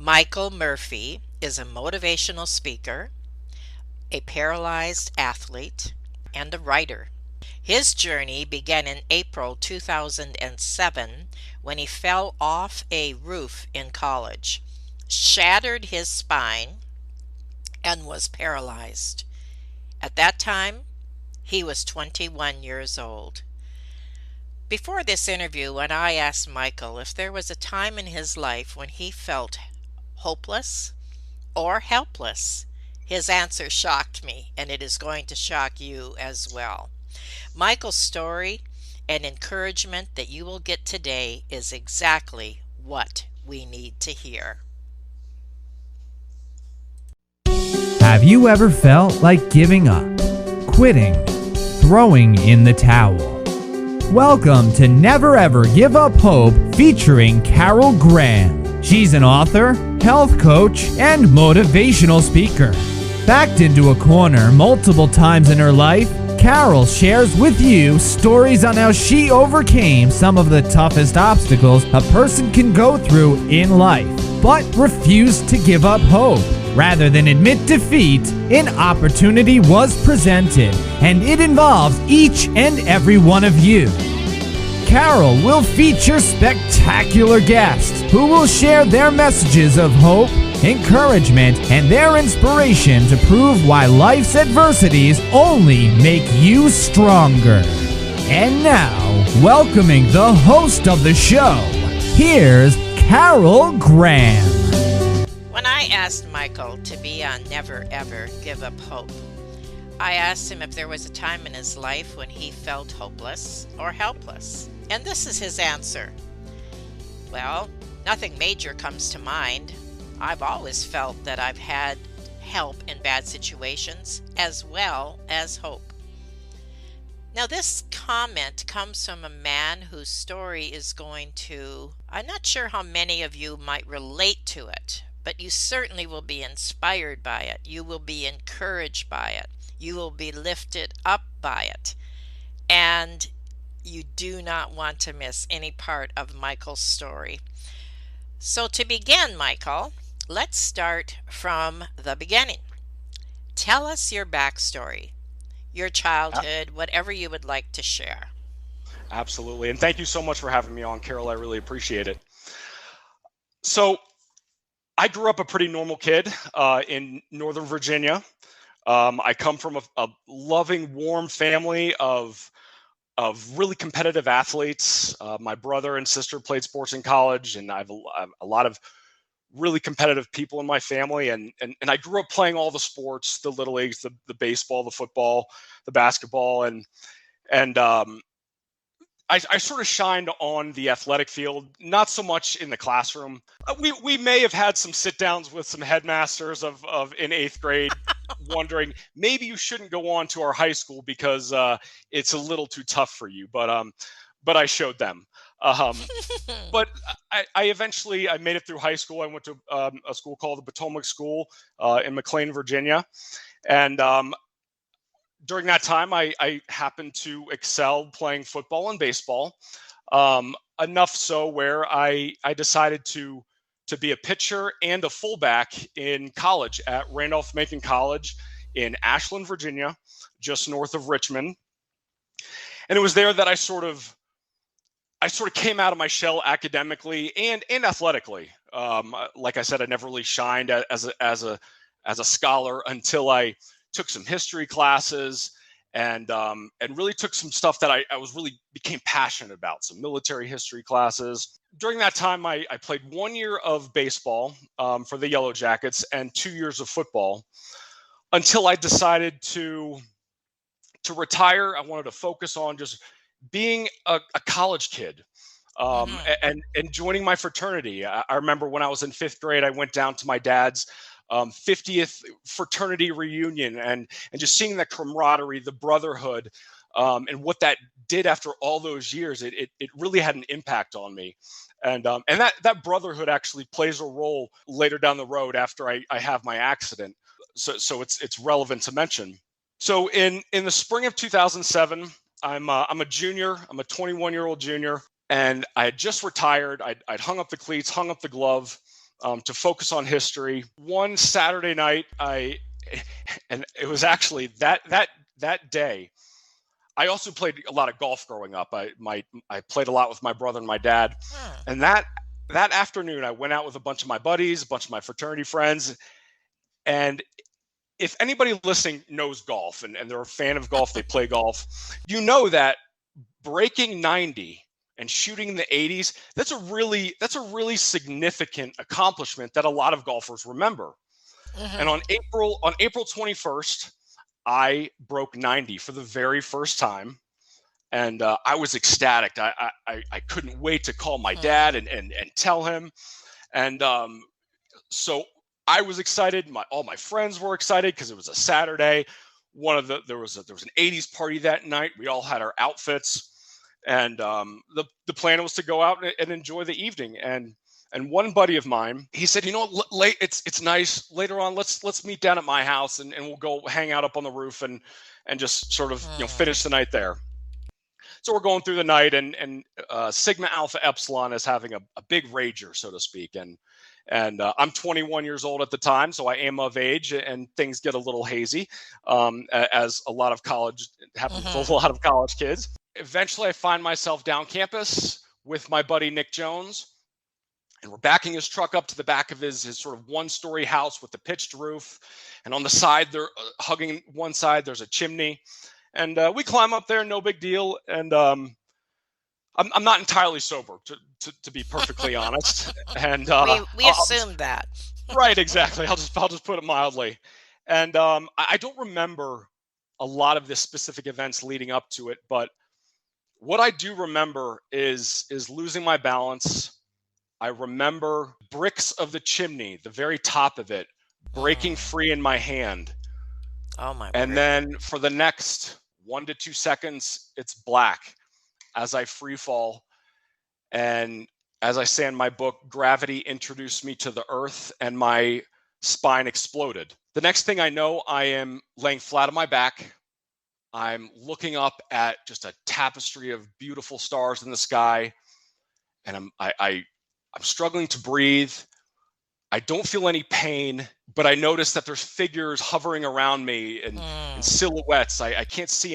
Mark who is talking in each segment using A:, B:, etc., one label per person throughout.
A: Michael Murphy is a motivational speaker, a paralyzed athlete, and a writer. His journey began in April 2007 when he fell off a roof in college, shattered his spine, and was paralyzed. At that time, he was 21 years old. Before this interview, when I asked Michael if there was a time in his life when he felt hopeless or helpless, his answer shocked me, and it is going to shock you as well. Michael's story and encouragement that you will get today is exactly what we need to hear.
B: Have you ever felt like giving up, quitting, throwing in the towel? Welcome to Never Ever Give Up Hope featuring Carol Graham. She's an author, health coach, and motivational speaker. Backed into a corner multiple times in her life, Carol shares with you stories on how she overcame some of the toughest obstacles a person can go through in life, but refused to give up hope. Rather than admit defeat, an opportunity was presented, and it involves each and every one of you. Carol will feature spectacular guests who will share their messages of hope, encouragement, and their inspiration to prove why life's adversities only make you stronger. And now, welcoming the host of the show, here's Carol Graham.
A: When I asked Michael to be on Never Ever Give Up Hope, I asked him if there was a time in his life when he felt hopeless or helpless. And this is his answer. Well, nothing major comes to mind. I've always felt that I've had help in bad situations as well as hope. Now, this comment comes from a man whose story is going to, I'm not sure how many of you might relate to it, but you certainly will be inspired by it. You will be encouraged by it. You will be lifted up by it. And you do not want to miss any part of Michael's story. So to begin, Michael, let's start from the beginning. Tell us your backstory, your childhood, whatever you would like to share.
C: Absolutely. And thank you so much for having me on, Carol. I really appreciate it. So I grew up a pretty normal kid in Northern Virginia. I come from a loving, warm family of really competitive athletes. My brother and sister played sports in college, and I have a lot of really competitive people in my family. And I grew up playing all the sports, the little leagues, the baseball, the football, the basketball, and I sort of shined on the athletic field, not so much in the classroom. We may have had some sit downs with some headmasters of in 8th grade, wondering maybe you shouldn't go on to our high school because it's a little too tough for you. But I showed them. But I eventually made it through high school. I went to a school called the Potomac School in McLean, Virginia, and during that time, I happened to excel playing football and baseball, enough so where I decided to be a pitcher and a fullback in college at Randolph-Macon College in Ashland, Virginia, just north of Richmond. And it was there that I sort of came out of my shell academically and athletically. Like I said, I never really shined as a scholar until I took some history classes and really took some stuff that I became passionate about, some military history classes. During that time, I played 1 year of baseball for the Yellow Jackets and 2 years of football until I decided to retire. I wanted to focus on just being a college kid and joining my fraternity. I remember when I was in 5th grade, I went down to my dad's 50th fraternity reunion and just seeing that camaraderie, the brotherhood, and what that did after all those years, it really had an impact on me. And that brotherhood actually plays a role later down the road after I have my accident. So it's relevant to mention. So in the spring of 2007, I'm a junior. I'm a 21-year-old junior, and I had just retired. I'd hung up the cleats, hung up the glove. to focus on history. One Saturday night, and it was actually that day. I also played a lot of golf growing up. I played a lot with my brother and my dad, and that afternoon I went out with a bunch of my buddies, a bunch of my fraternity friends, and if anybody listening knows golf and they're a fan of golf, they play golf, you know that breaking 90 and shooting in the 80s, that's a really significant accomplishment that a lot of golfers remember. And on April 21st, I broke 90 for the very first time. And I was ecstatic. I couldn't wait to call my dad and tell him. And so I was excited. All my friends were excited because it was a Saturday. There was an 80s party that night. We all had our outfits, and the plan was to go out and enjoy the evening. And one buddy of mine, he said, late it's nice. Later on, let's meet down at my house and we'll go hang out up on the roof and just sort of finish the night there. So we're going through the night, and Sigma Alpha Epsilon is having a big rager, so to speak. And I'm 21 years old at the time, so I am of age, and things get a little hazy, as a lot of college happens to a lot of college kids. Eventually, I find myself down campus with my buddy Nick Jones, and we're backing his truck up to the back of his sort of one-story house with the pitched roof, and on the side, they're hugging one side. There's a chimney. And we climb up there, no big deal. And I'm not entirely sober, to be perfectly honest. And
A: we assumed that.
C: Right, exactly. I'll just put it mildly. And I don't remember a lot of the specific events leading up to it, but what I do remember is losing my balance. I remember bricks of the chimney, the very top of it, breaking free in my hand.
A: Oh my!
C: And then for the next 1 to 2 seconds, it's black as I free fall. And as I say in my book, gravity introduced me to the earth and my spine exploded. The next thing I know, I am laying flat on my back. I'm looking up at just a tapestry of beautiful stars in the sky. And I'm struggling to breathe. I don't feel any pain, but I notice that there's figures hovering around me and silhouettes. I can't see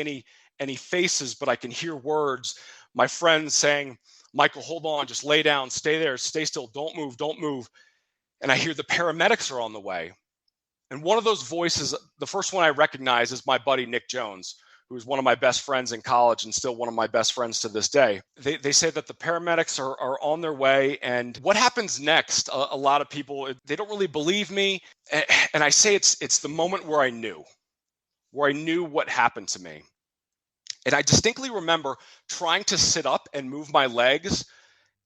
C: any faces, but I can hear words. My friends saying, "Michael, hold on, just lay down, stay there, stay still, don't move, don't move." And I hear the paramedics are on the way. And one of those voices, the first one I recognize, is my buddy Nick Jones, who is one of my best friends in college and still one of my best friends to this day. They say that the paramedics are on their way. And what happens next, a lot of people, they don't really believe me. And I say it's the moment where I knew what happened to me. And I distinctly remember trying to sit up and move my legs,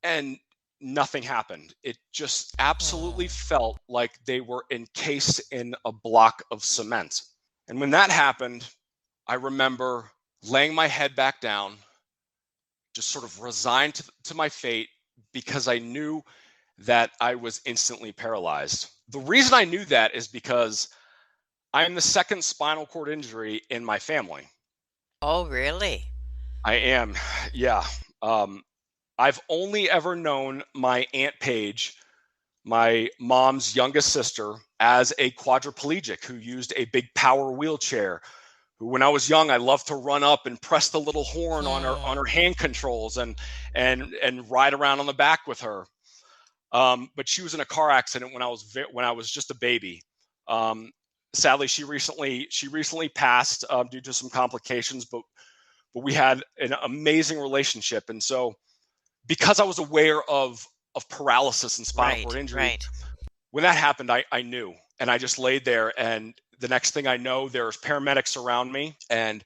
C: and nothing happened. It just absolutely felt like they were encased in a block of cement. And when that happened, I remember laying my head back down, just sort of resigned to my fate, because I knew that I was instantly paralyzed. The reason I knew that is because I am the second spinal cord injury in my family.
A: Oh, really?
C: I am, yeah. I've only ever known my Aunt Paige, my mom's youngest sister, as a quadriplegic who used a big power wheelchair. When I was young, I loved to run up and press the little horn on her hand controls and ride around on the back with her. But she was in a car accident when I was just a baby. Sadly, she recently passed due to some complications. But we had an amazing relationship, and so because I was aware of paralysis and spinal cord injury, when that happened, I knew, and I just laid there. And the next thing I know, there's paramedics around me, and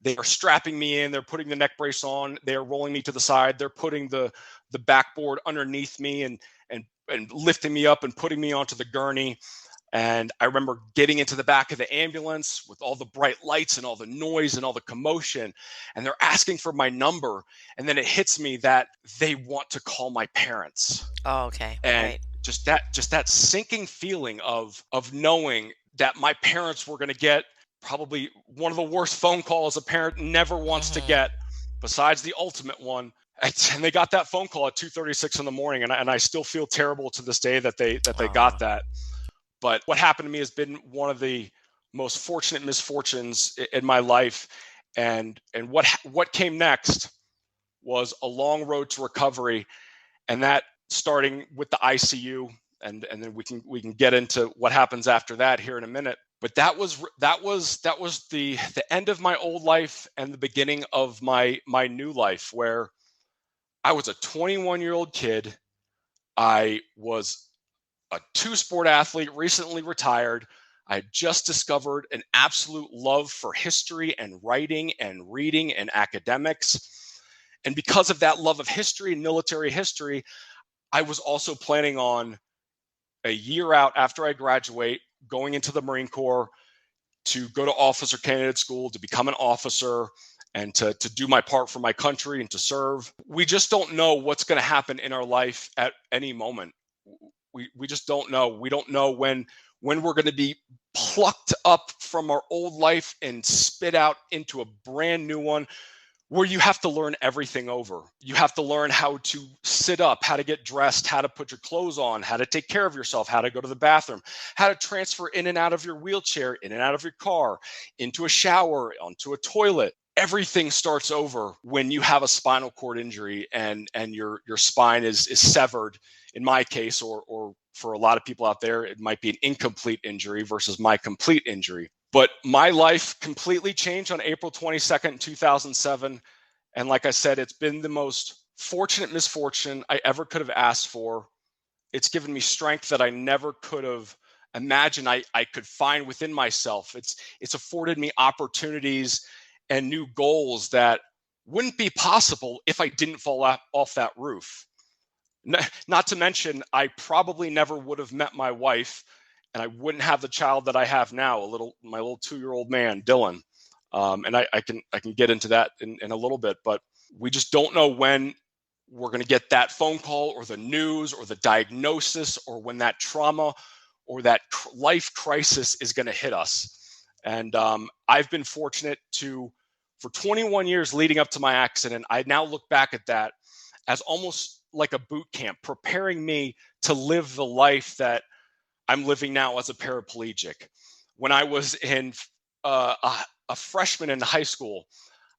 C: they are strapping me in. They're putting the neck brace on. They're rolling me to the side. They're putting the backboard underneath me and lifting me up and putting me onto the gurney. And I remember getting into the back of the ambulance with all the bright lights and all the noise and all the commotion, and they're asking for my number. And then it hits me that they want to call my parents.
A: Oh, okay.
C: And just that sinking feeling of knowing that my parents were going to get probably one of the worst phone calls a parent never wants to get, besides the ultimate one. And they got that phone call at 2:36 in the morning, and I still feel terrible to this day that they got that. But what happened to me has been one of the most fortunate misfortunes in my life, and what came next was a long road to recovery, and that starting with the ICU, and then we can get into what happens after that here in a minute. But that was the end of my old life and the beginning of my new life, where I was a 21-year-old kid. I was a two-sport athlete, recently retired. I had just discovered an absolute love for history and writing and reading and academics. And because of that love of history and military history, I was also planning on a year out after I graduate, going into the Marine Corps to go to officer candidate school, to become an officer, and to do my part for my country and to serve. We just don't know what's going to happen in our life at any moment. We just don't know. We don't know when we're going to be plucked up from our old life and spit out into a brand new one, where you have to learn everything over. You have to learn how to sit up, how to get dressed, how to put your clothes on, how to take care of yourself, how to go to the bathroom, how to transfer in and out of your wheelchair, in and out of your car, into a shower, onto a toilet. Everything starts over when you have a spinal cord injury and your spine is severed. In my case, or for a lot of people out there, it might be an incomplete injury versus my complete injury. But my life completely changed on April 22nd, 2007. And like I said, it's been the most fortunate misfortune I ever could have asked for. It's given me strength that I never could have imagined I could find within myself. It's afforded me opportunities and new goals that wouldn't be possible if I didn't fall off that roof. Not to mention, I probably never would have met my wife, and I wouldn't have the child that I have now, my little 2-year-old man, Dylan. And I can get into that in a little bit, but we just don't know when we're going to get that phone call or the news or the diagnosis, or when that trauma or that life crisis is going to hit us. And I've been fortunate for 21 years leading up to my accident, I now look back at that as almost like a boot camp, preparing me to live the life that I'm living now as a paraplegic. When I was a freshman in high school,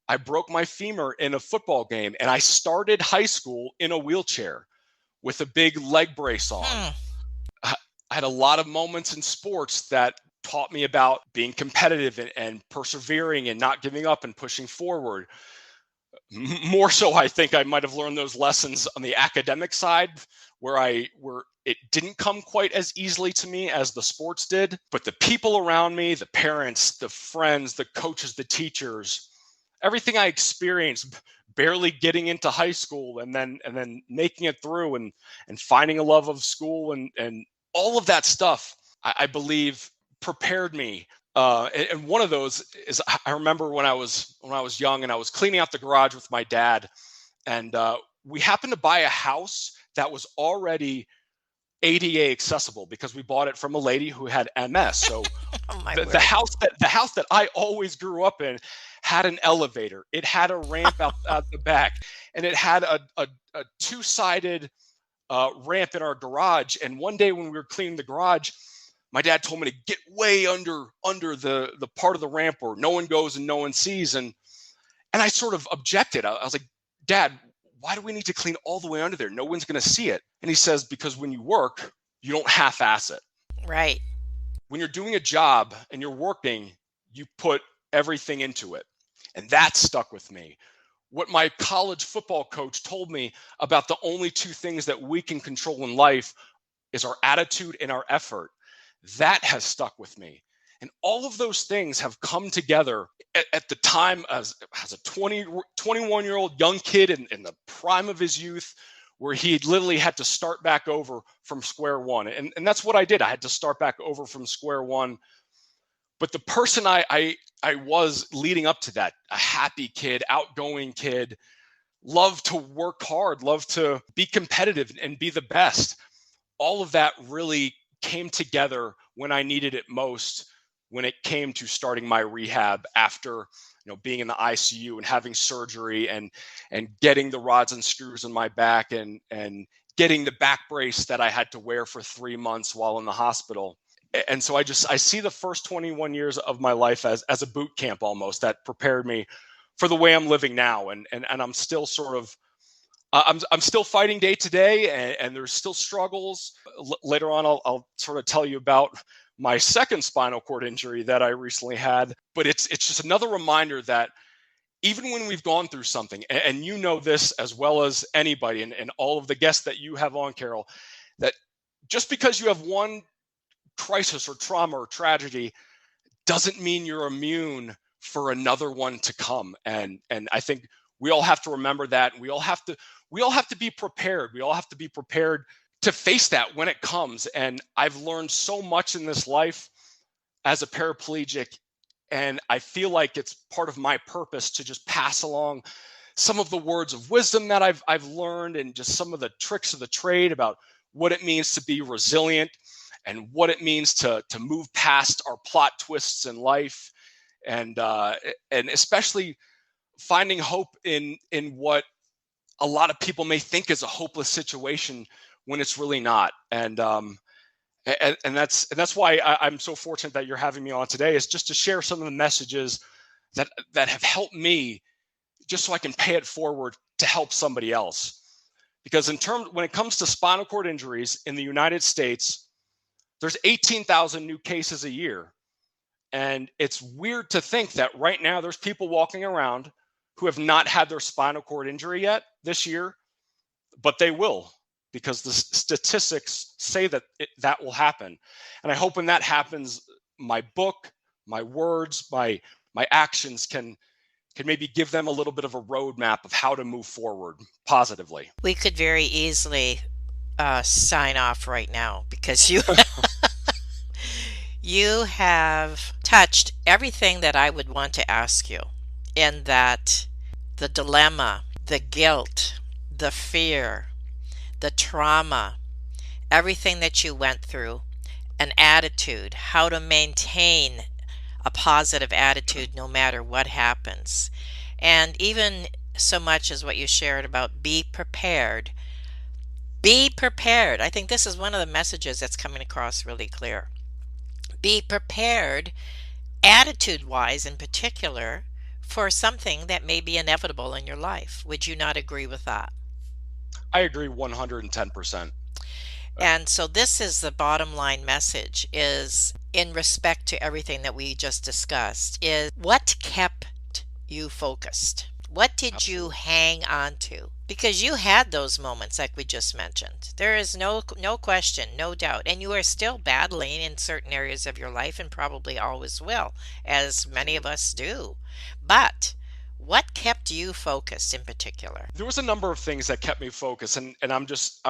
C: I broke my femur in a football game, and I started high school in a wheelchair with a big leg brace on. I had a lot of moments in sports that taught me about being competitive and persevering and not giving up and pushing forward. More so, I think I might have learned those lessons on the academic side, where it didn't come quite as easily to me as the sports did. But the people around me, the parents, the friends, the coaches, the teachers, everything I experienced barely getting into high school and then making it through and finding a love of school and all of that stuff, I believe prepared me. And one of those is, I remember when I was young and I was cleaning out the garage with my dad, and we happened to buy a house that was already ADA accessible because we bought it from a lady who had MS. So
A: Oh my
C: the
A: word.
C: house that I always grew up in had an elevator. It had a ramp out the back, and it had a two-sided ramp in our garage. And one day when we were cleaning the garage, my dad told me to get way under the part of the ramp where no one goes and no one sees. And I sort of objected. I was like, Dad, why do we need to clean all the way under there? No one's going to see it. And he says, because when you work, you don't half-ass it.
A: Right.
C: When you're doing a job and you're working, you put everything into it. And that stuck with me. What my college football coach told me about the only two things that we can control in life is our attitude and our effort. That has stuck with me. And all of those things have come together at the time as a 21-year-old young kid in the prime of his youth, where he literally had to start back over from square one. And that's what I did. I had to start back over from square one. But the person I was leading up to that, a happy kid, outgoing kid, loved to work hard, loved to be competitive and be the best. All of that really came together when I needed it most, when it came to starting my rehab after being in the ICU and having surgery and getting the rods and screws in my back and getting the back brace that I had to wear for 3 months while in the hospital. And so I see the first 21 years of my life as a boot camp almost that prepared me for the way I'm living now. And I'm still sort of I'm still fighting day to day, and there's still struggles. Later on, I'll sort of tell you about my second spinal cord injury that I recently had. But it's just another reminder that even when we've gone through something, and you know this as well as anybody, and all of the guests that you have on, Carol, that just because you have one crisis or trauma or tragedy doesn't mean you're immune for another one to come. And I think we all have to remember that. And we all have to be prepared. We all have to be prepared to face that when it comes. And I've learned so much in this life as a paraplegic, and I feel like it's part of my purpose to just pass along some of the words of wisdom that I've learned, and just some of the tricks of the trade about what it means to be resilient and what it means to move past our plot twists in life, and especially finding hope in what a lot of people may think is a hopeless situation when it's really not. And that's why I'm so fortunate that you're having me on today, is just to share some of the messages that have helped me, just so I can pay it forward to help somebody else. Because when it comes to spinal cord injuries in the United States, there's 18,000 new cases a year. And it's weird to think that right now there's people walking around who have not had their spinal cord injury yet this year, but they will, because the statistics say that that will happen. And I hope when that happens, my book, my words, my actions can maybe give them a little bit of a roadmap of how to move forward positively.
A: We could very easily sign off right now, because you have touched everything that I would want to ask you, in that the dilemma, the guilt, the fear, the trauma, everything that you went through, an attitude, how to maintain a positive attitude no matter what happens. And even so much as what you shared about be prepared. Be prepared. I think this is one of the messages that's coming across really clear. Be prepared, attitude wise in particular, for something that may be inevitable in your life. Would you not agree with that?
C: I agree 110%.
A: And so this is the bottom line message, is in respect to everything that we just discussed, is what kept you focused? What did you hang on to? Because you had those moments like we just mentioned. There is no question, no doubt. And you are still battling in certain areas of your life, and probably always will, as many of us do. But what kept you focused in particular?
C: There was a number of things that kept me focused, and I'm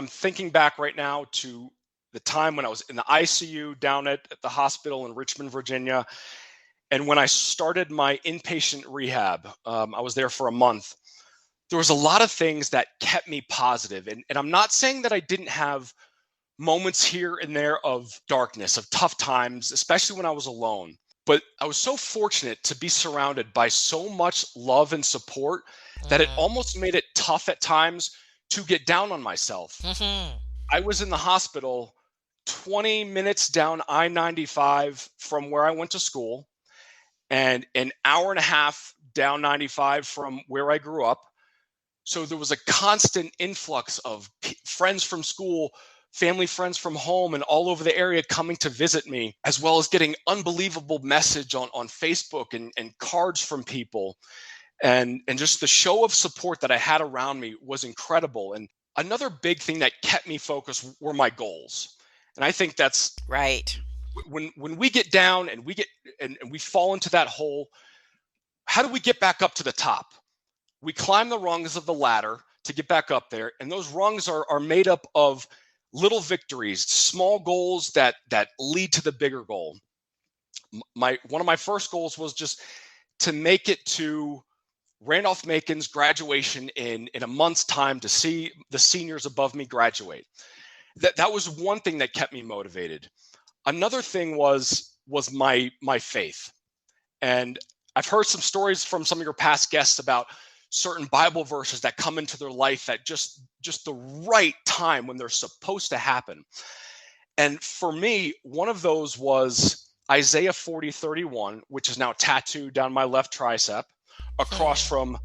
C: thinking back right now to the time when I was in the ICU down at the hospital in Richmond, Virginia, and when I started my inpatient rehab. I was there for a month. There was a lot of things that kept me positive, and I'm not saying that I didn't have moments here and there of darkness, of tough times, especially when I was alone. But I was so fortunate to be surrounded by so much love and support that it almost made it tough at times to get down on myself. I was in the hospital 20 minutes down I-95 from where I went to school, and an hour and a half down 95 from where I grew up. So there was a constant influx of friends from school, family friends from home, and all over the area coming to visit me, as well as getting unbelievable message on Facebook and cards from people. And just the show of support that I had around me was incredible. And another big thing that kept me focused were my goals. And I think that's
A: right.
C: When we get down and we fall into that hole, how do we get back up to the top? We climb the rungs of the ladder to get back up there, and those rungs are made up of little victories, small goals that lead to the bigger goal. One of my first goals was just to make it to Randolph-Macon's graduation in a month's time, to see the seniors above me graduate. That was one thing that kept me motivated. Another thing was was my faith. And I've heard some stories from some of your past guests about certain Bible verses that come into their life at just the right time when they're supposed to happen. And for me, one of those was Isaiah 40:31, which is now tattooed down my left tricep, across from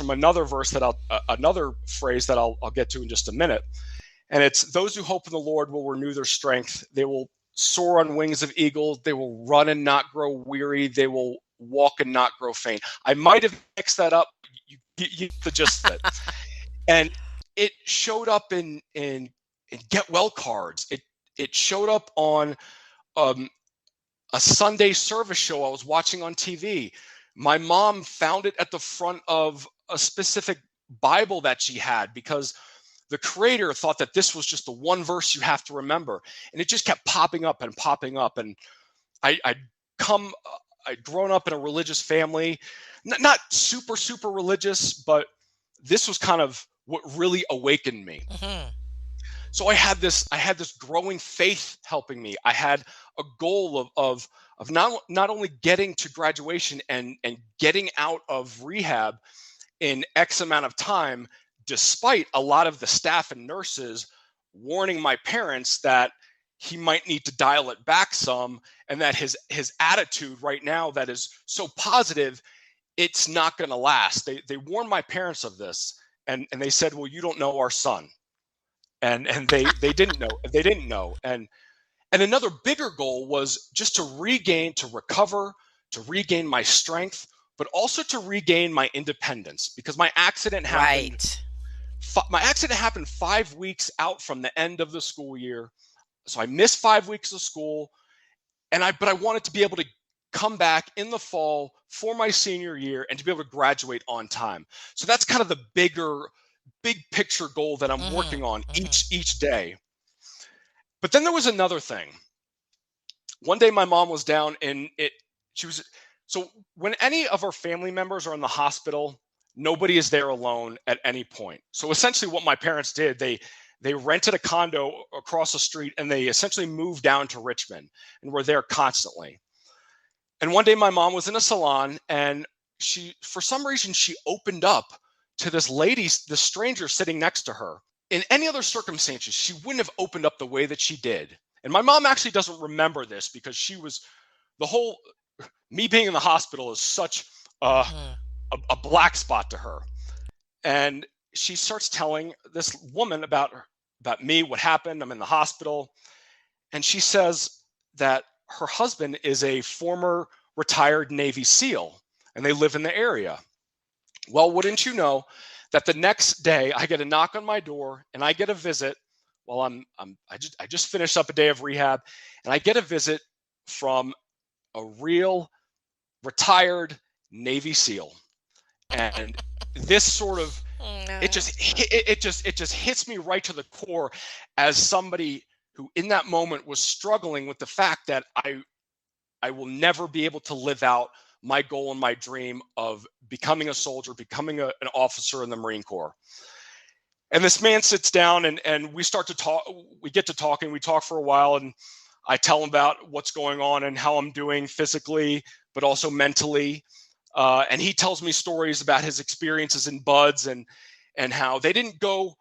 C: another verse that another phrase that I'll get to in just a minute. And it's, those who hope in the Lord will renew their strength. They will soar on wings of eagles. They will run and not grow weary. They will walk and not grow faint. I might have mixed that up. You get the gist of it. And it showed up in get well cards. It showed up on a Sunday service show I was watching on TV. My mom found it at the front of a specific Bible that she had, because the creator thought that this was just the one verse you have to remember. And it just kept popping up and popping up. And I'd grown up in a religious family, not super, super religious, but this was kind of what really awakened me. So I had this growing faith helping me. I had a goal of not only getting to graduation and getting out of rehab in X amount of time, despite a lot of the staff and nurses warning my parents that he might need to dial it back some, and that his attitude right now that is so positive, it's not going to last. They warned my parents of this, and they said, well, you don't know our son. And they didn't know. And another bigger goal was just to recover, to regain my strength, but also to regain my independence, because my accident happened.
A: Right.
C: My accident happened 5 weeks out from the end of the school year. So I missed 5 weeks of school, but I wanted to be able to come back in the fall for my senior year and to be able to graduate on time. So that's kind of the big picture goal that I'm working on each day. But then there was another thing. One day my mom was down so when any of our family members are in the hospital, nobody is there alone at any point. So essentially what my parents did, they rented a condo across the street, and they essentially moved down to Richmond and were there constantly. And one day my mom was in a salon, and for some reason, she opened up to this stranger sitting next to her. In any other circumstances, she wouldn't have opened up the way that she did. And my mom actually doesn't remember this, because me being in the hospital is such a black spot to her. And she starts telling this woman about me, what happened. I'm in the hospital. And she says that her husband is a former retired Navy SEAL, and they live in the area. Well, wouldn't you know that the next day I get a knock on my door, and I get a visit. Well, I just finished up a day of rehab, and I get a visit from a real retired Navy SEAL. And this sort of it just hits me right to the core, as somebody who in that moment was struggling with the fact that I will never be able to live out my goal and my dream of becoming a soldier, becoming an officer in the Marine Corps. And this man sits down, and we start to talk. We get to talking. We talk for a while, and I tell him about what's going on and how I'm doing physically, but also mentally. And he tells me stories about his experiences in BUDS and how we didn't go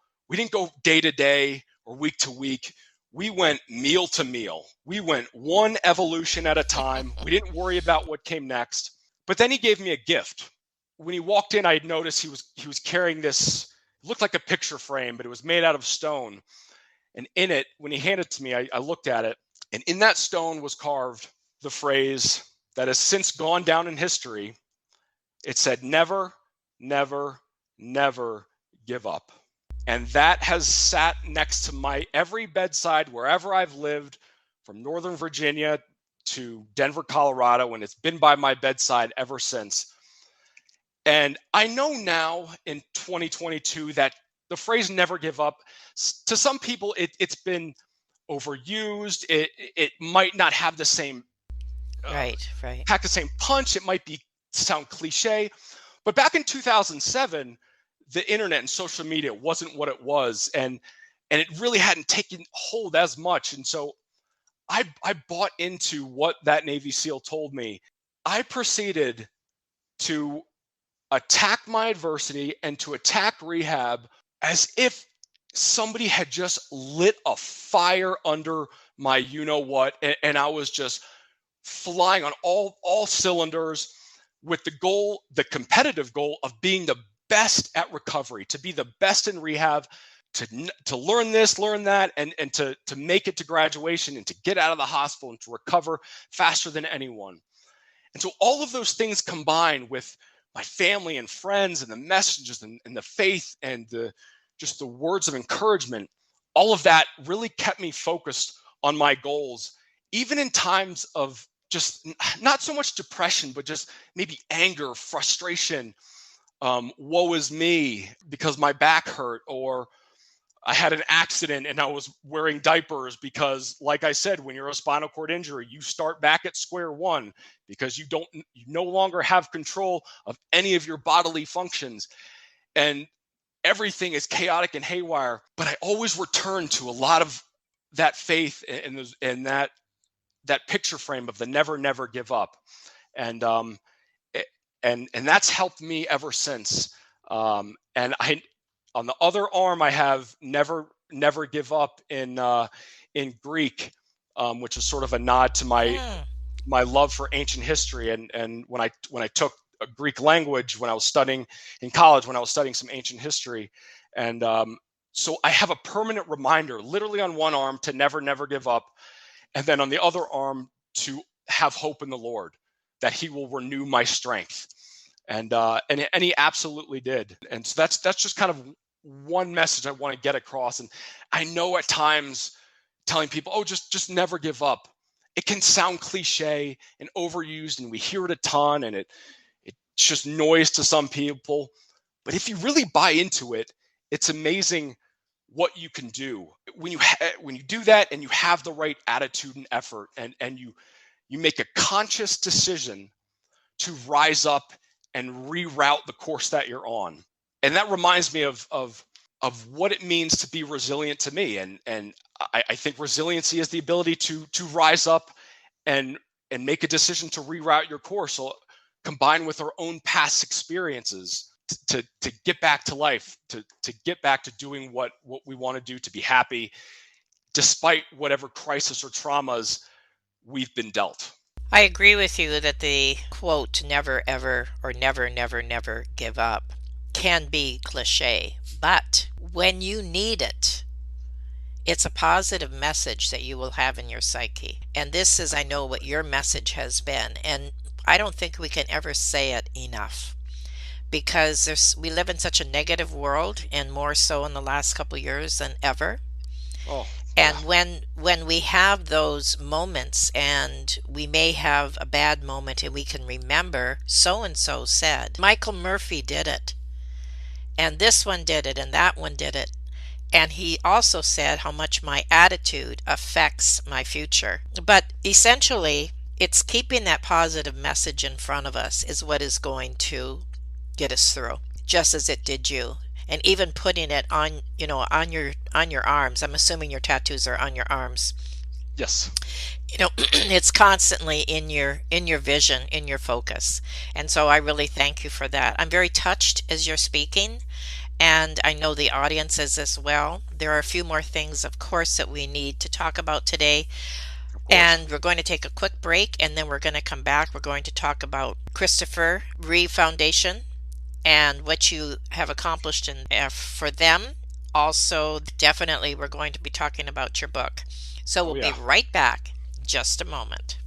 C: day to day or week to week. We went meal to meal. We went one evolution at a time. We didn't worry about what came next. But then he gave me a gift. When he walked in, I had noticed he was carrying this. It looked like a picture frame, but it was made out of stone. And in it, when he handed it to me, I looked at it, and in that stone was carved the phrase that has since gone down in history. It said, "Never, never, never give up." And that has sat next to my every bedside wherever I've lived, from Northern Virginia to Denver, Colorado, and it's been by my bedside ever since. And I know now in 2022 that the phrase "never give up," to some people, it's been overused. It might not have the same pack the same punch. It might sound cliche. But back in 2007, the internet and social media wasn't what it was, and it really hadn't taken hold as much. And so I bought into what that Navy SEAL told me. I proceeded to attack my adversity and to attack rehab as if somebody had just lit a fire under my you know what, and I was just flying on all cylinders with the goal, the competitive goal of being the best at recovery, to be the best in rehab, to learn this, learn that, and to make it to graduation and to get out of the hospital and to recover faster than anyone. And so all of those things combined with my family and friends and the messages and the faith and just the words of encouragement, all of that really kept me focused on my goals, even in times of just not so much depression, but just maybe anger, frustration, woe is me because my back hurt, or I had an accident and I was wearing diapers because, like I said, when you're a spinal cord injury, you start back at square one because you no longer have control of any of your bodily functions, and everything is chaotic and haywire. But I always return to a lot of that faith and that picture frame of the never give up, and and that's helped me ever since. And I, on the other arm, I have never give up in Greek, which is sort of a nod to my love for ancient history. And when I took a Greek language when I was studying in college, when I was studying some ancient history, and so I have a permanent reminder, literally on one arm, to never give up, and then on the other arm to have hope in the Lord, that He will renew my strength. And He absolutely did. And so that's just kind of one message I want to get across. And I know at times telling people, oh, just never give up, it can sound cliche and overused, and we hear it a ton, and it's just noise to some people. But if you really buy into it, it's amazing what you can do when you do that, and you have the right attitude and effort, and you make a conscious decision to rise up and reroute the course that you're on. And that reminds me of what it means to be resilient to me. And I think resiliency is the ability to rise up and make a decision to reroute your course, so combined with our own past experiences to get back to life, to get back to doing what we want to do, to be happy, despite whatever crisis or traumas we've been dealt.
A: I agree with you that the quote, never ever or never give up, can be cliche, but when you need it, it's a positive message that you will have in your psyche. And this is, I know, what your message has been. And I don't think we can ever say it enough, because we live in such a negative world, and more so in the last couple of years than ever.
C: Oh.
A: And when we have those moments, and we may have a bad moment, and we can remember so and so said, Michael Murphy did it, and this one did it, and that one did it, and he also said how much my attitude affects my future. But essentially, it's keeping that positive message in front of us is what is going to get us through, just as it did you. And even putting it on, on your arms. I'm assuming your tattoos are on your arms.
C: Yes.
A: It's constantly in your vision, in your focus. And so I really thank you for that. I'm very touched as you're speaking, and I know the audience is as well. There are a few more things, of course, that we need to talk about today. And we're going to take a quick break, and then we're going to come back. We're going to talk about Christopher Reeve Foundation and what you have accomplished for them. Also, definitely, we're going to be talking about your book. So we'll be right back in just a moment.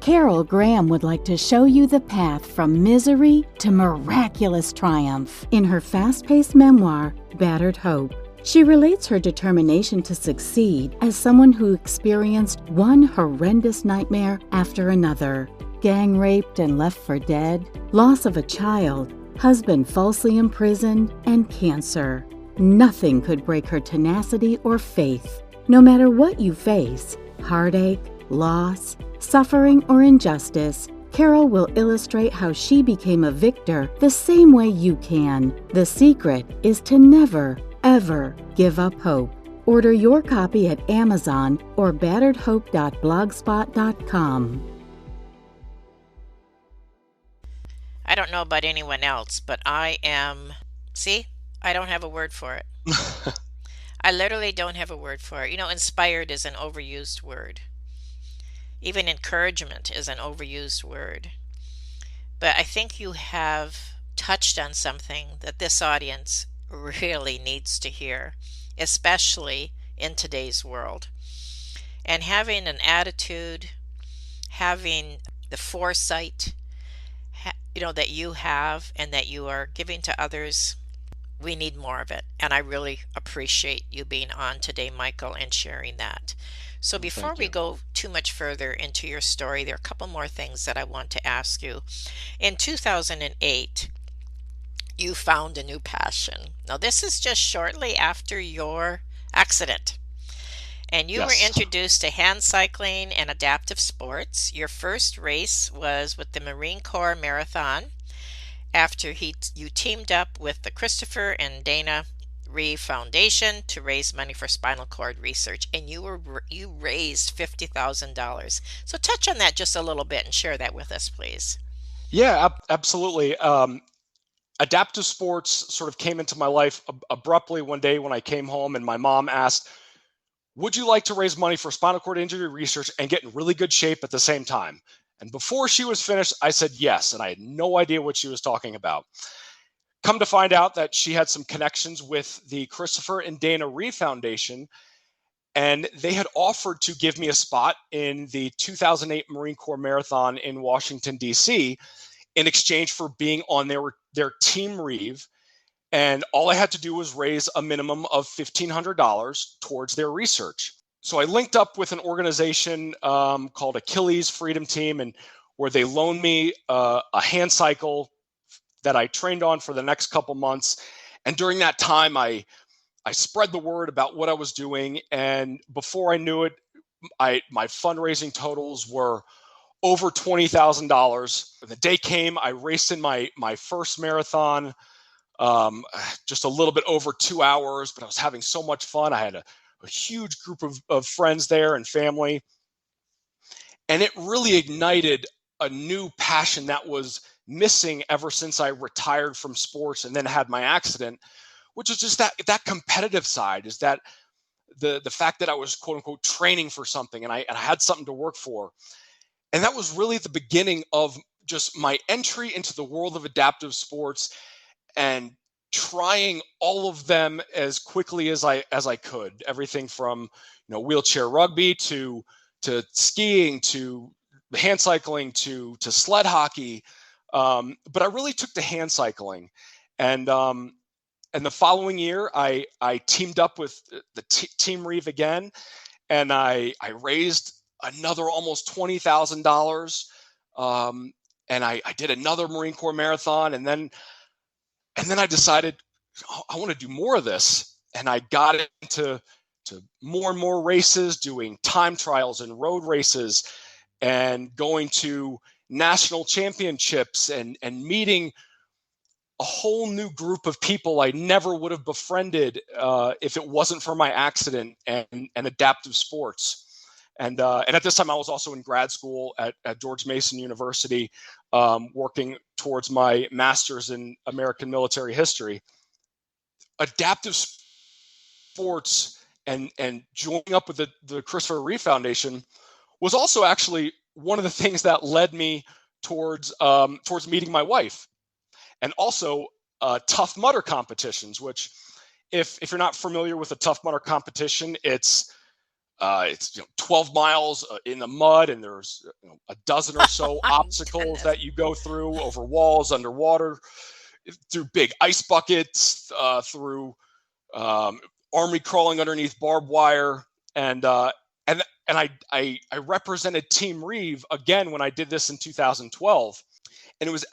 D: Carol Graham would like to show you the path from misery to miraculous triumph in her fast-paced memoir, Battered Hope. She relates her determination to succeed as someone who experienced one horrendous nightmare after another. Gang raped and left for dead, loss of a child, husband falsely imprisoned, and cancer. Nothing could break her tenacity or faith. No matter what you face, heartache, loss, suffering, or injustice, Carol will illustrate how she became a victor the same way you can. The secret is to never, ever give up hope. Order your copy at Amazon or batteredhope.blogspot.com.
A: I don't know about anyone else, but I don't have a word for it. I literally don't have a word for it. Inspired is an overused word. Even encouragement is an overused word. But I think you have touched on something that this audience really needs to hear, especially in today's world. And having an attitude, having the foresight, that you have and that you are giving to others, we need more of it. And I really appreciate you being on today, Michael, and sharing that. So before
C: Thank
A: we
C: you.
A: go too much further into your story, there are a couple more things that I want to ask you. In 2008, you found a new passion. Now, this is just shortly after your accident. And you were
C: Yes.
A: introduced to hand cycling and adaptive sports. Your first race was with the Marine Corps Marathon after you teamed up with the Christopher and Dana Reeve Foundation to raise money for spinal cord research, and you raised $50,000. So touch on that just a little bit and share that with us, please.
C: Yeah, absolutely. Adaptive sports sort of came into my life abruptly one day when I came home, and my mom asked, would you like to raise money for spinal cord injury research and get in really good shape at the same time? And before she was finished, I said yes, and I had no idea what she was talking about. Come to find out that she had some connections with the Christopher and Dana Reeve Foundation, and they had offered to give me a spot in the 2008 Marine Corps Marathon in Washington, D.C., in exchange for being on their Team Reeve. And all I had to do was raise a minimum of $1,500 towards their research. So I linked up with an organization called Achilles Freedom Team, and where they loaned me a hand cycle that I trained on for the next couple months. And during that time, I spread the word about what I was doing. And before I knew it, my fundraising totals were over $20,000. The day came, I raced in my first marathon, just a little bit over 2 hours, but I was having so much fun. I had a huge group of friends there and family. And it really ignited a new passion that was missing ever since I retired from sports and then had my accident, which is just that competitive side, is that the fact that I was quote unquote training for something, and I had something to work for. And that was really the beginning of just my entry into the world of adaptive sports and trying all of them as quickly as I could. Everything from wheelchair rugby to skiing to hand cycling to sled hockey. But I really took to hand cycling, and the following year I teamed up with the Team Reeve again, and I raised another almost $20,000. And I did another Marine Corps marathon, and then I decided, oh, I want to do more of this. And I got into more and more races, doing time trials and road races, and going to national championships and meeting a whole new group of people I never would have befriended if it wasn't for my accident and adaptive sports. And at this time, I was also in grad school at George Mason University, working towards my master's in American military history. Adaptive sports and joining up with the Christopher Reeve Foundation was also actually one of the things that led me towards meeting my wife, and also Tough Mudder competitions. Which, if you're not familiar with a Tough Mudder competition, it's 12 miles in the mud, and there's a dozen or so obstacles that you go through, over walls, underwater, through big ice buckets, through army crawling underneath barbed wire, and I represented Team Reeve again when I did this in 2012, and it was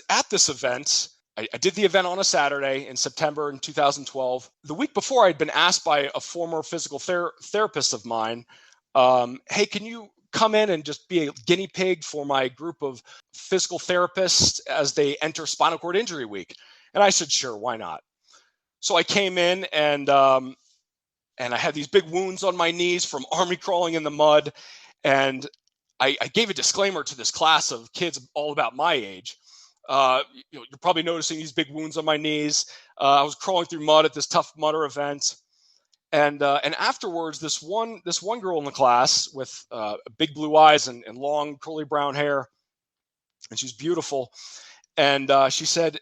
C: at this event. I did the event on a Saturday in September in 2012. The week before, I'd been asked by a former physical therapist of mine, hey, can you come in and just be a guinea pig for my group of physical therapists as they enter spinal cord injury week? And I said, sure, why not? So I came in, and and I had these big wounds on my knees from army crawling in the mud. And I gave a disclaimer to this class of kids all about my age. You're probably noticing these big wounds on my knees. I was crawling through mud at this Tough Mudder event. And afterwards, this one girl in the class with big blue eyes and long curly brown hair, and she's beautiful. And she said,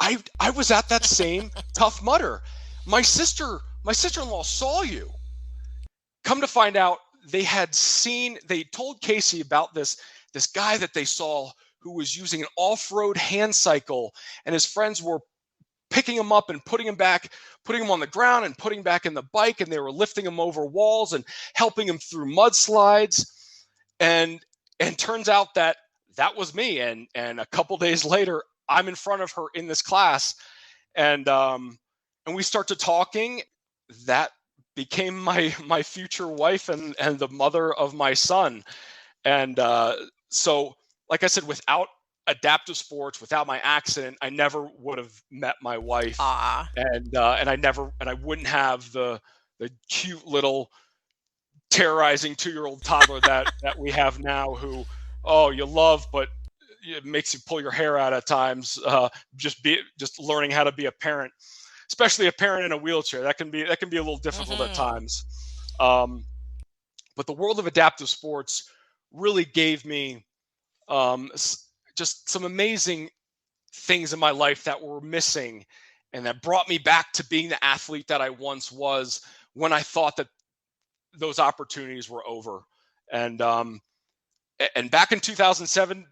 C: I was at that same Tough Mudder. My sister-in-law saw you. Come to find out, they told Casey about this guy that they saw who was using an off-road hand cycle, and his friends were picking him up and putting him on the ground and putting back in the bike, and they were lifting him over walls and helping him through mudslides. And turns out that was me. And a couple days later, I'm in front of her in this class, and we started talking. That became my future wife and the mother of my son. And so, like I said, without adaptive sports, without my accident, I never would have met my wife. And I wouldn't have the cute little terrorizing 2-year-old toddler that we have now, who you love, but it makes you pull your hair out at times. Just learning how to be a parent, especially a parent in a wheelchair, that can be a little difficult at times. But the world of adaptive sports really gave me just some amazing things in my life that were missing, and that brought me back to being the athlete that I once was when I thought that those opportunities were over. And back in 2007,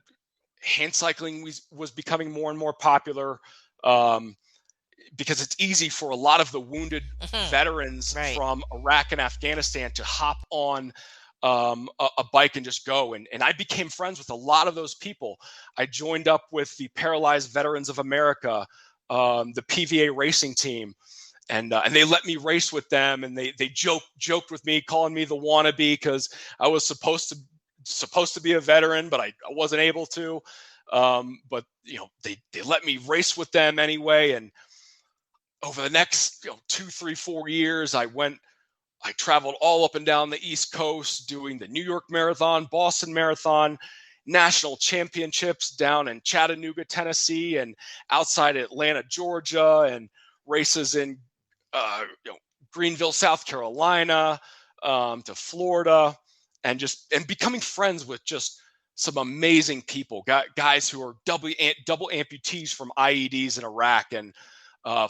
C: hand cycling was becoming more and more popular, because it's easy for a lot of the wounded veterans from Iraq and Afghanistan to hop on a bike and just go. And I became friends with a lot of those people. I joined up with the Paralyzed Veterans of America, the PVA racing team. And they let me race with them, and they joked with me, calling me the wannabe because I was supposed to be a veteran, but I wasn't able to. But they let me race with them anyway. And over the next 2, 3, 4 years, I traveled all up and down the East Coast doing the New York Marathon, Boston Marathon, national championships down in Chattanooga, Tennessee, and outside Atlanta, Georgia, and races in Greenville, South Carolina, to Florida, and becoming friends with just some amazing people, guys who are double amputees from IEDs in Iraq, and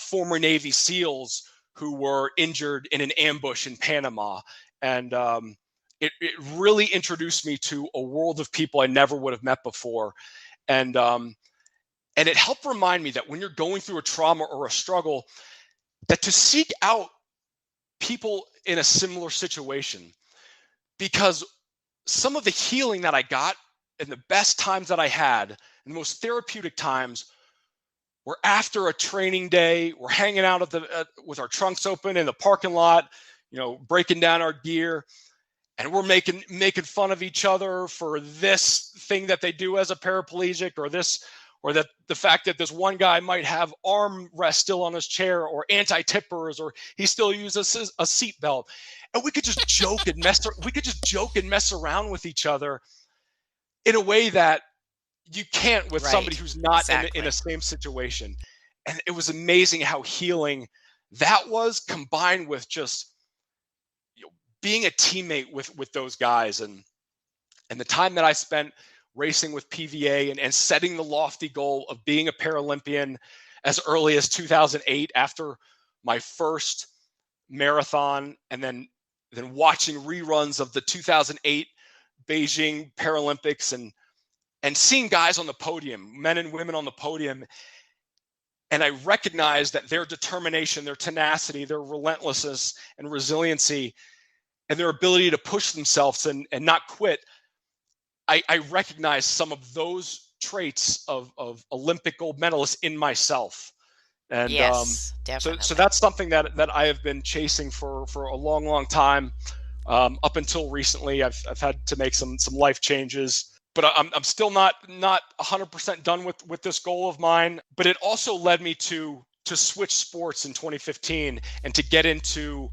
C: former Navy SEALs who were injured in an ambush in Panama. And it really introduced me to a world of people I never would have met before. And it helped remind me that when you're going through a trauma or a struggle, that to seek out people in a similar situation, because some of the healing that I got and the best times that I had and the most therapeutic times were after a training day. We're hanging out with our trunks open in the parking lot, breaking down our gear, and we're making fun of each other for this thing that they do as a paraplegic, or that the fact that this one guy might have arm rest still on his chair, or anti-tippers, or he still uses a seat belt. And we could just joke and mess around with each other in a way that you can't with somebody who's not in a same situation. And it was amazing how healing that was, combined with just being a teammate with those guys, and the time that I spent racing with PVA and setting the lofty goal of being a Paralympian as early as 2008 after my first marathon, and then watching reruns of the 2008 Beijing Paralympics, and seeing guys on the podium, men and women on the podium. And I recognized that their determination, their tenacity, their relentlessness and resiliency, and their ability to push themselves and not quit. I recognized some of those traits of Olympic gold medalists in myself. And
A: yes, definitely.
C: So that's something that I have been chasing for a long, long time. Up until recently, I've had to make some life changes, but I'm still not 100% done with this goal of mine. But it also led me to switch sports in 2015 and to get into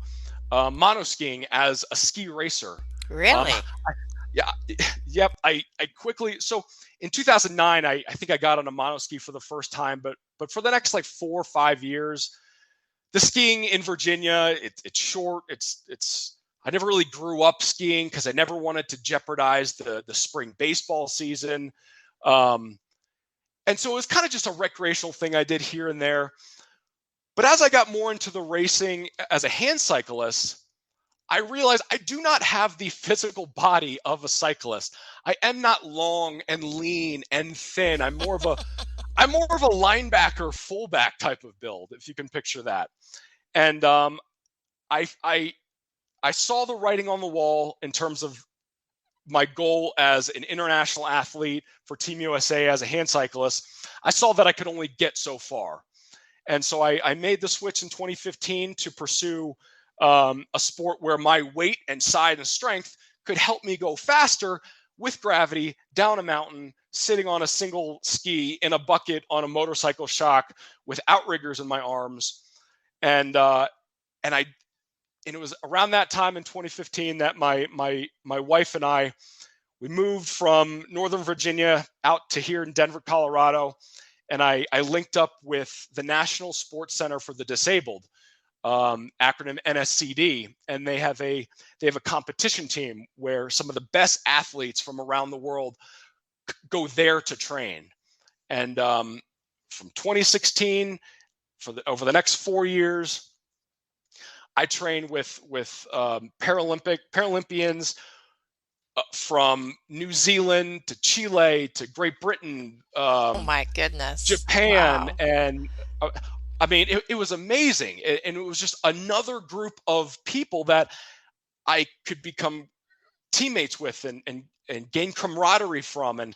C: monoskiing as a ski racer.
A: Really?
C: Yeah, yep. I quickly, so in 2009, I think I got on a monoski for the first time, but for the next like 4 or 5 years, the skiing in Virginia, it's short. I never really grew up skiing because I never wanted to jeopardize the spring baseball season. Um, and so it was kind of just a recreational thing I did here and there. But as I got more into the racing as a hand cyclist, I realized I do not have the physical body of a cyclist. I am not long and lean and thin. I'm more of a linebacker fullback type of build, if you can picture that. And I I I saw the writing on the wall in terms of my goal as an international athlete for Team USA as a hand cyclist. I saw that I could only get so far. And so I made the switch in 2015 to pursue a sport where my weight and size and strength could help me go faster with gravity down a mountain, sitting on a single ski in a bucket on a motorcycle shock with outriggers in my arms. And and I and it was around that time in 2015 that my wife and we moved from Northern Virginia out to here in Denver, Colorado, and I linked up with the National Sports Center for the Disabled, acronym NSCD, and they have a competition team where some of the best athletes from around the world go there to train. And from 2016 over the next 4 years, I train with Paralympians from New Zealand to Chile to Great Britain,
A: Oh my goodness.
C: Japan,
A: Wow.
C: and I mean, it was amazing, and it was just another group of people that I could become teammates with and gain camaraderie from, and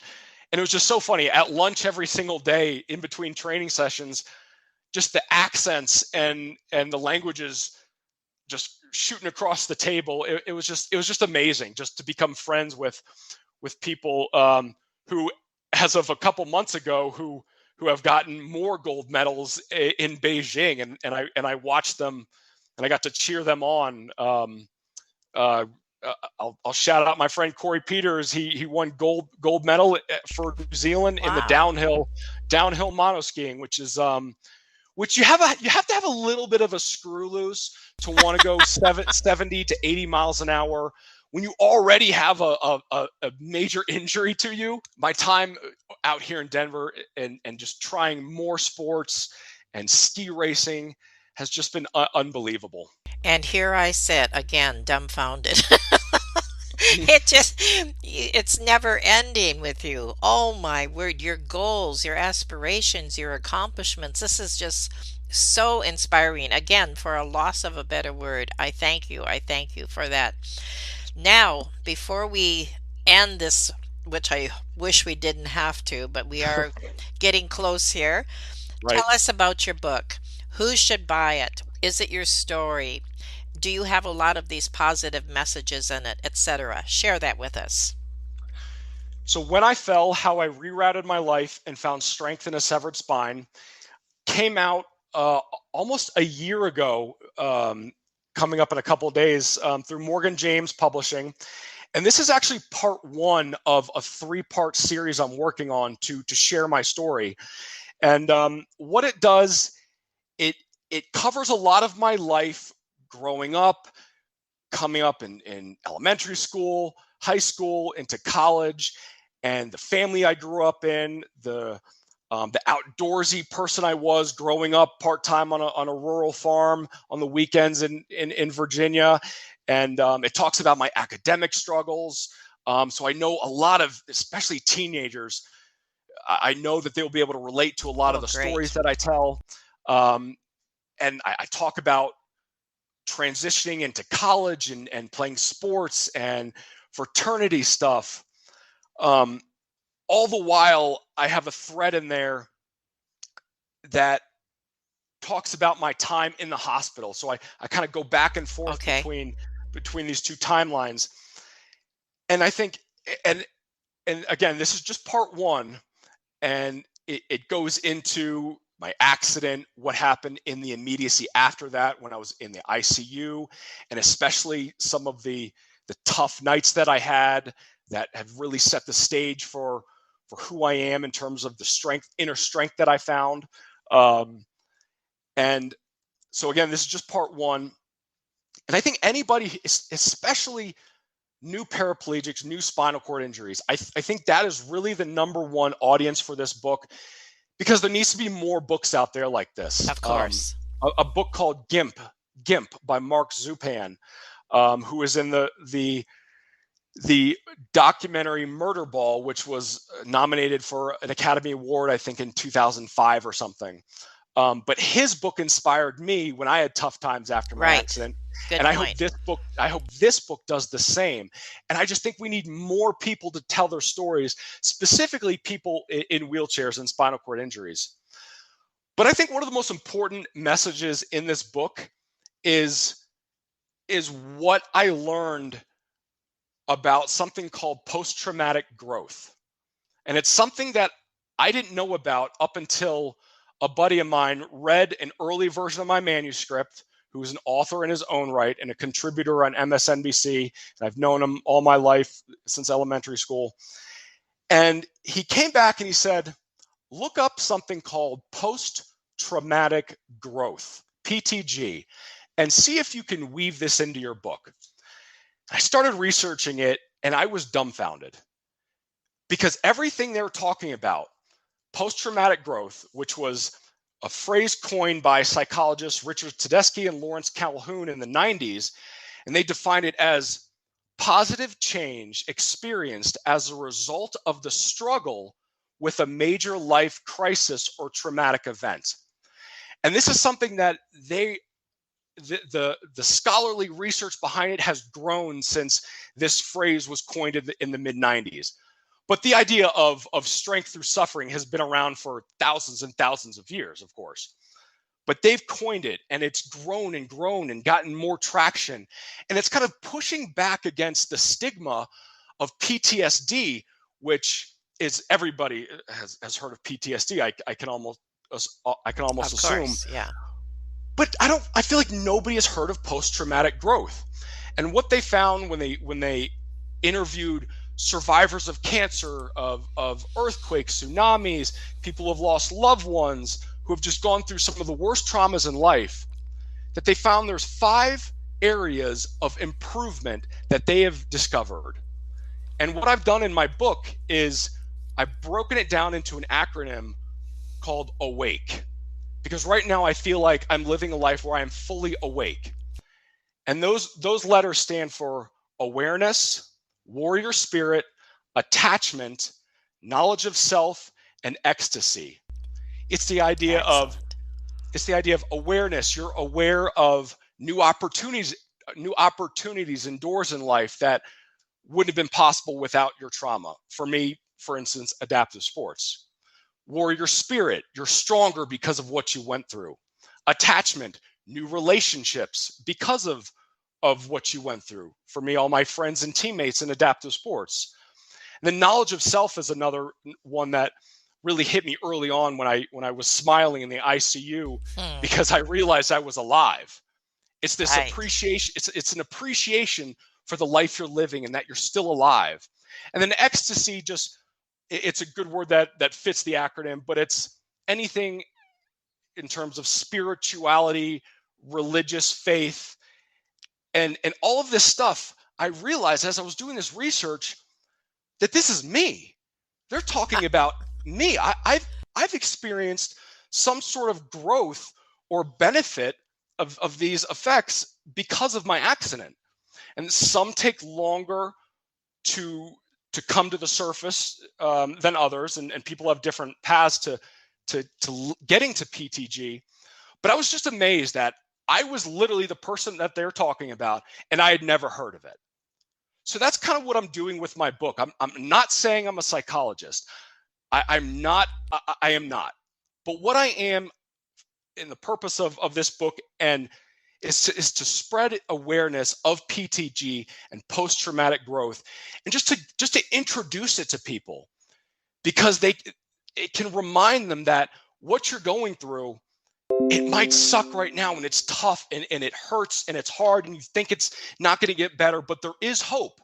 C: it was just so funny. At lunch every single day, in between training sessions, just the accents and the languages just shooting across the table. It was just amazing just to become friends with people who, as of a couple months ago, who have gotten more gold medals in Beijing, and I watched them, and I got to cheer them on. Uh, I'll shout out my friend Corey Peters. He won gold medal for New Zealand in the
A: Wow.
C: downhill monoskiing, which is which you have to have a little bit of a screw loose to want to go 70 to 80 miles an hour when you already have a major injury to you. My time out here in Denver and just trying more sports and ski racing has just been unbelievable.
A: And here I sit again, dumbfounded. It's never ending with you. Oh my word, your goals, your aspirations, your accomplishments. This is just so inspiring. Again, for a loss of a better word, I thank you. I thank you for that. Now, before we end this, which I wish we didn't have to, but we are getting close here,
C: Right.
A: tell us about your book. Who should buy it? Is it your story? Do you have a lot of these positive messages in it, etc.? Share that with us.
C: So when I fell, how I rerouted my life and found strength in a severed spine came out almost a year ago, coming up in a couple of days, through Morgan James Publishing. And this is actually part one of a 3-part series I'm working on to share my story. And what it does, it covers a lot of my life growing up, coming up in elementary school, high school, into college, and the family I grew up in, the outdoorsy person I was growing up part time on a rural farm on the weekends in Virginia, and it talks about my academic struggles. So I know a lot of, especially teenagers, I know that they'll be able to relate to a lot of
A: Oh,
C: the stories
A: great.
C: that I tell, um, and I talk about transitioning into college and playing sports and fraternity stuff. Um, all the while, I have a thread in there that talks about my time in the hospital. So I kind of go back and forth
A: Okay.
C: between these two timelines. And I think, and and again, this is just part one, and it goes into my accident, what happened in the immediacy after that when I was in the ICU, and especially some of the tough nights that I had that have really set the stage for who I am in terms of the inner strength that I found. And so again, this is just part one. And I think anybody, especially new paraplegics, new spinal cord injuries, I think that is really the number one audience for this book, because there needs to be more books out there like this.
A: Of course.
C: A book called GIMP by Mark Zupan, who is in the documentary Murder Ball, which was nominated for an Academy Award, I think in 2005 or something. But his book inspired me when I had tough times after my accident.
A: Good
C: and
A: point.
C: I hope this book does the same. And I just think we need more people to tell their stories, specifically people in wheelchairs and spinal cord injuries. But I think one of the most important messages in this book is what I learned about something called post-traumatic growth. And it's something that I didn't know about up until a buddy of mine read an early version of my manuscript, who is an author in his own right and a contributor on MSNBC. And I've known him all my life since elementary school. And he came back and he said, look up something called post-traumatic growth, PTG, and see if you can weave this into your book. I started researching it and I was dumbfounded, because everything they were talking about, post-traumatic growth, which was a phrase coined by psychologists Richard Tedeschi and Lawrence Calhoun in the 90s, and they defined it as positive change experienced as a result of the struggle with a major life crisis or traumatic event. And this is something that the scholarly research behind it has grown since this phrase was coined in the mid-90s. But the idea of strength through suffering has been around for thousands and thousands of years, of course. But they've coined it, and it's grown and grown and gotten more traction. And it's kind of pushing back against the stigma of PTSD, which is, everybody has heard of PTSD. I can almost assume.
A: Yeah.
C: But I feel like nobody has heard of post-traumatic growth. And what they found when they interviewed survivors of cancer, of earthquakes, tsunamis, people who have lost loved ones, who have just gone through some of the worst traumas in life, that they found there's 5 areas of improvement that they have discovered. And what I've done in my book is I've broken it down into an acronym called AWAKE. Because right now I feel like I'm living a life where I am fully awake. And those letters stand for awareness, warrior spirit, attachment, knowledge of self, and ecstasy. It's the idea of awareness. You're aware of new opportunities and doors in life that wouldn't have been possible without your trauma. For me, for instance, adaptive sports. Warrior spirit, you're stronger because of what you went through. Attachment, new relationships because of what you went through. For me, all my friends and teammates in adaptive sports. And the knowledge of self is another one that really hit me early on when I was smiling in the ICU, because I realized I was alive. It's this appreciation. It's an appreciation for the life you're living and that you're still alive. And then ecstasy, it's a good word that fits the acronym, but it's anything in terms of spirituality, religious faith, and all of this stuff. I realized as I was doing this research that this is me. They're talking about me. I've experienced some sort of growth or benefit of these effects because of my accident. And some take longer to come to the surface than others, and people have different paths to getting to PTG. But I was just amazed that I was literally the person that they're talking about, and I had never heard of it. So that's kind of what I'm doing with my book. I'm not saying I'm a psychologist. I am not. But what I am, in the purpose of this book, and is to spread awareness of PTG and post-traumatic growth, and just to introduce it to people, because it can remind them that what you're going through, it might suck right now and it's tough and it hurts and it's hard and you think it's not going to get better, but there is hope,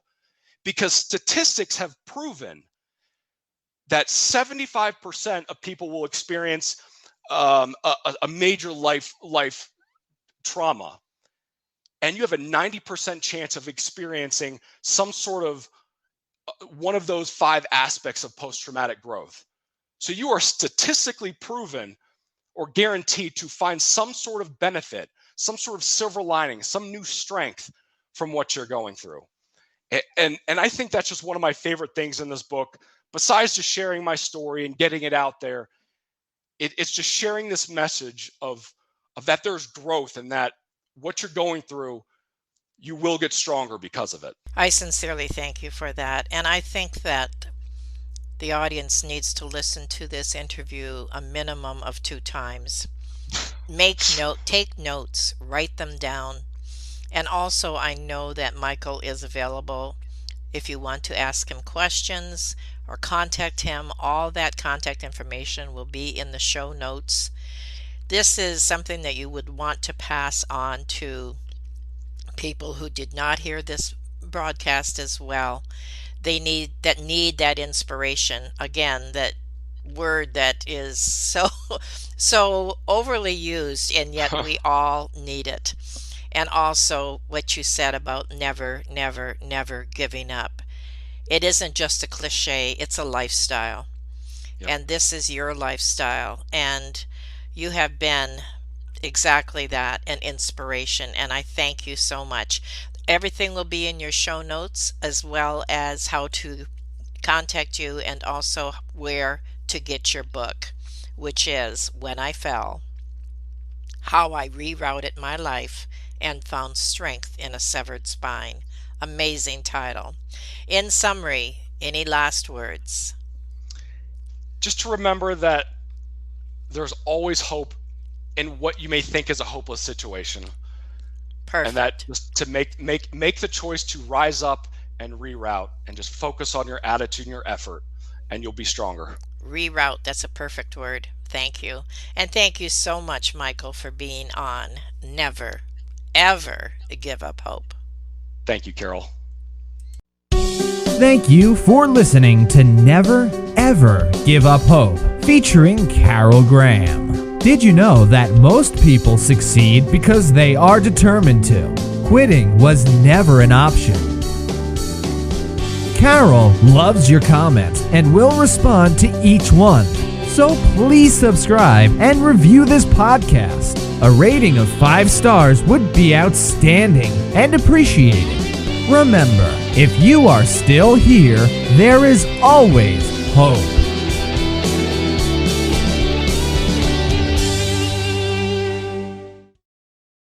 C: because statistics have proven that 75% of people will experience a major life trauma, and you have a 90% chance of experiencing some sort of one of those 5 aspects of post-traumatic growth. So you are statistically proven or guaranteed to find some sort of benefit, some sort of silver lining, some new strength from what you're going through. And I think that's just one of my favorite things in this book, besides just sharing my story and getting it out there. It's just sharing this message of that there's growth, and that what you're going through, you will get stronger because of it.
A: I sincerely thank you for that. And I think that the audience needs to listen to this interview a minimum of 2 times. Take notes, write them down. And also, I know that Michael is available if you want to ask him questions or contact him. All that contact information will be in the show notes. This is something that you would want to pass on to people who did not hear this broadcast as well. They need that inspiration. Again, that word that is so overly used, and yet we all need it. And also what you said about never, never, never giving up. It isn't just a cliche, it's a lifestyle.
C: Yep.
A: And this is your lifestyle. And you have been exactly that, an inspiration. And I thank you so much. Everything will be in your show notes, as well as how to contact you and also where to get your book, which is When I Fell: How I Rerouted My Life and Found Strength in a Severed Spine. Amazing title. In summary, any last words?
C: Just to remember that there's always hope in what you may think is a hopeless situation.
A: Perfect.
C: And that just to make the choice to rise up and reroute, and just focus on your attitude and your effort, and you'll be stronger.
A: Reroute, that's a perfect word. Thank you. And thank you so much, Michael, for being on Never, Ever Give Up Hope.
C: Thank you, Carol.
B: Thank you for listening to Never Ever Give Up Hope, featuring Carol Graham. Did you know that most people succeed because they are determined to? Quitting was never an option. Carol loves your comments and will respond to each one. So please subscribe and review this podcast. A rating of 5 stars would be outstanding and appreciated. Remember, if you are still here, there is always hope.